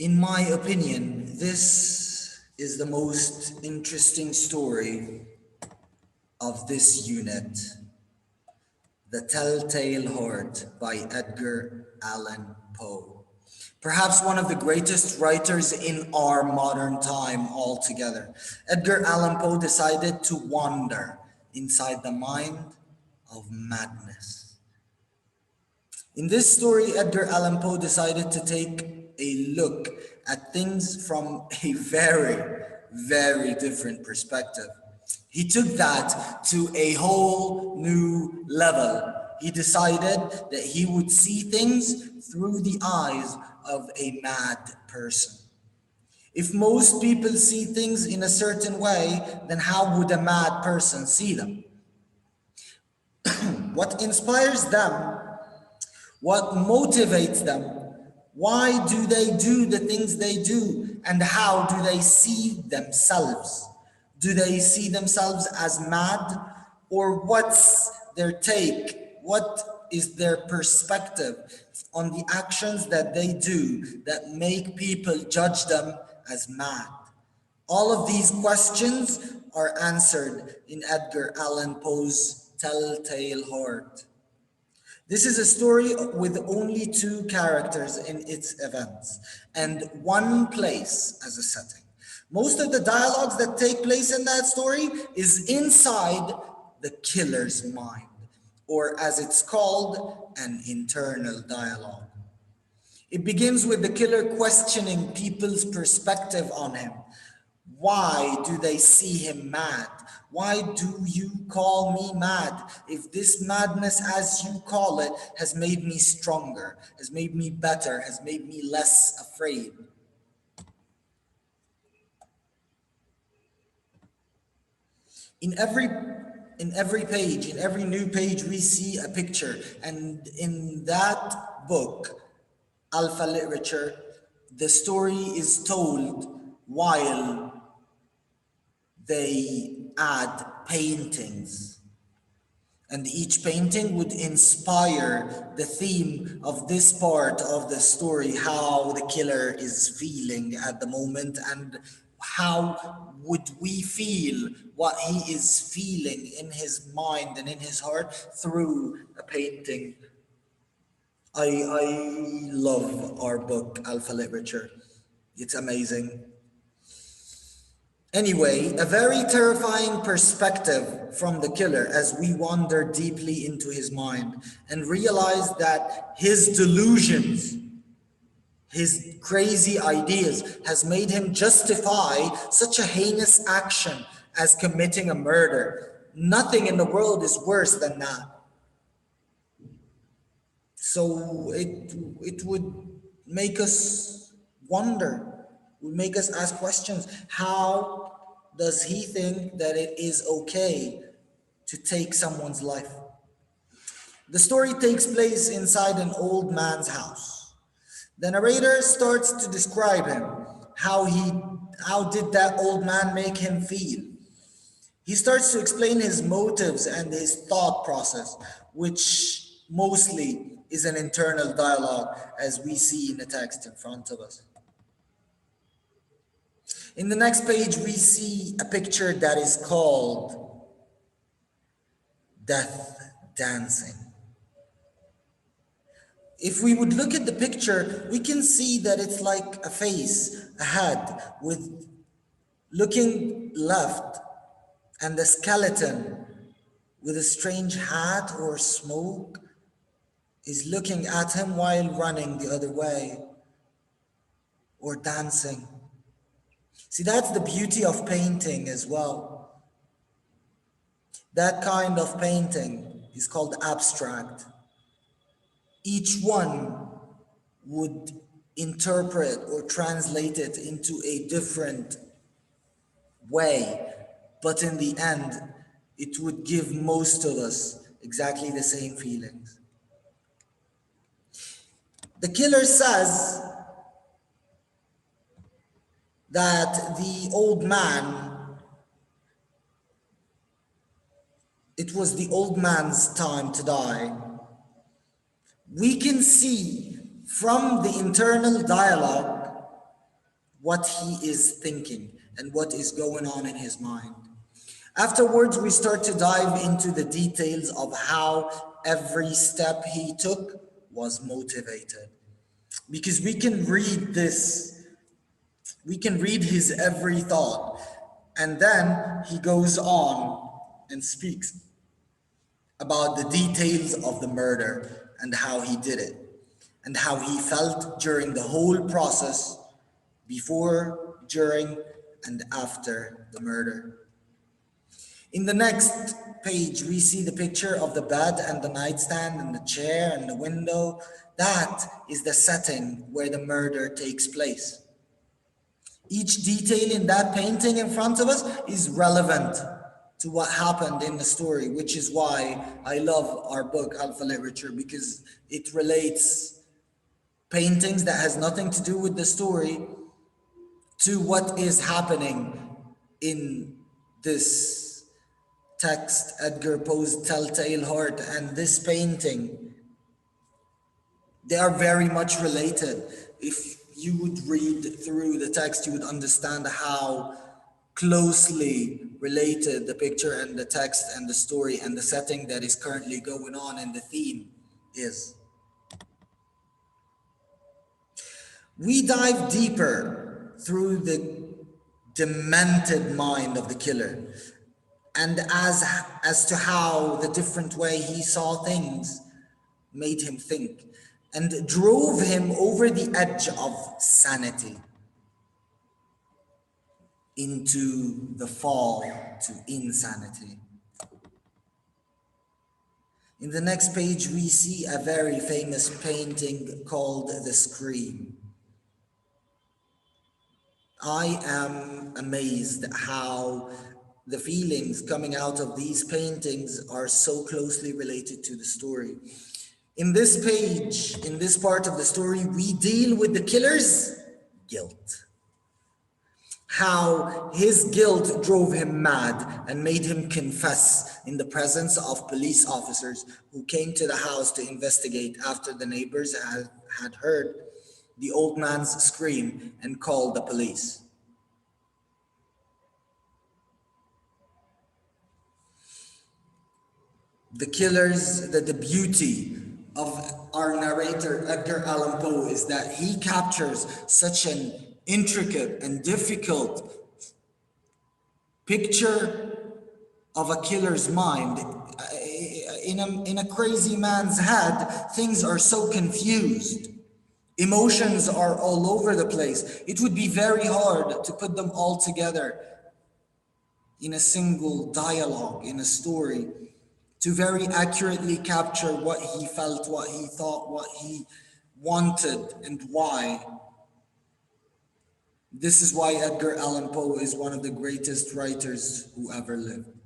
In my opinion, this is the most interesting story of this unit, The TellTale Heart by Edgar Allan Poe. Perhaps one of the greatest writers in our modern time altogether. Edgar Allan Poe decided to wander inside the mind of madness. In this story, Edgar Allan Poe decided to take a look at things from a very, very different perspective. He took that to a whole new level. He decided that he would see things through the eyes of a mad person. If most people see things in a certain way, then how would a mad person see them? What inspires them? What motivates them? Why do they do the things they do? And how do they see themselves? Do they see themselves as mad? Or what's their take? What is their perspective on the actions that they do that make people judge them as mad? All of these questions are answered in Edgar Allan Poe's Telltale Heart. This is a story with only two characters in its events and one place as a setting. Most of the dialogues that take place in that story is inside the killer's mind, or as it's called, an internal dialogue. It begins with the killer questioning people's perspective on him. Why do they see him mad? Why do you call me mad? If this madness, as you call it, has made me stronger, has made me better, has made me less afraid. In every page, in every new page, we see a picture. And in that book, Alpha Literature, the story is told while they add paintings. And each painting would inspire the theme of this part of the story, how the killer is feeling at the moment, and how would we feel what he is feeling in his mind and in his heart through a painting. I love our book, Alpha Literature. It's amazing. Anyway, a very terrifying perspective from the killer as we wander deeply into his mind and realize that his delusions, his crazy ideas has made him justify such a heinous action as committing a murder. Nothing in the world is worse than that. So it would make us wonder, would make us ask questions. How does he think that it is okay to take someone's life? The story takes place inside an old man's house. The narrator starts to describe him. How did that old man make him feel? He starts to explain his motives and his thought process, which mostly is an internal dialogue, as we see in the text in front of us. In the next page, we see a picture that is called Death Dancing. If we would look at the picture, we can see that it's like a face, a head, with looking left, and a skeleton with a strange hat or smoke is looking at him while running the other way or dancing. See, that's the beauty of painting as well. That kind of painting is called abstract. Each one would interpret or translate it into a different way, but in the end, it would give most of us exactly the same feelings. The killer says that the old man, it was the old man's time to die. We can see from the internal dialogue what he is thinking and what is going on in his mind. Afterwards, we start to dive into the details of how every step he took was motivated. Because we can read his every thought, and then he goes on and speaks about the details of the murder and how he did it, and how he felt during the whole process, before, during, and after the murder. In the next page, we see the picture of the bed and the nightstand and the chair and the window. That is the setting where the murder takes place. Each detail in that painting in front of us is relevant to what happened in the story, which is why I love our book, Alpha Literature, because it relates paintings that has nothing to do with the story to what is happening in this text, Edgar Poe's Telltale Heart, and this painting. They are very much related. If you would read through the text, you would understand how closely related the picture and the text and the story and the setting that is currently going on and the theme is. We dive deeper through the demented mind of the killer, and as to how the different way he saw things made him think and drove him over the edge of sanity into the fall to insanity. In the next page, we see a very famous painting called The Scream. I am amazed at how the feelings coming out of these paintings are so closely related to the story. In this page, in this part of the story, we deal with the killer's guilt. How his guilt drove him mad and made him confess in the presence of police officers who came to the house to investigate after the neighbors had heard the old man's scream and called the police. The beauty of our narrator, Edgar Allan Poe, is that he captures such an intricate and difficult picture of a killer's mind. In a crazy man's head, things are so confused. Emotions are all over the place. It would be very hard to put them all together in a single dialogue, in a story, to very accurately capture what he felt, what he thought, what he wanted, and why. This is why Edgar Allan Poe is one of the greatest writers who ever lived.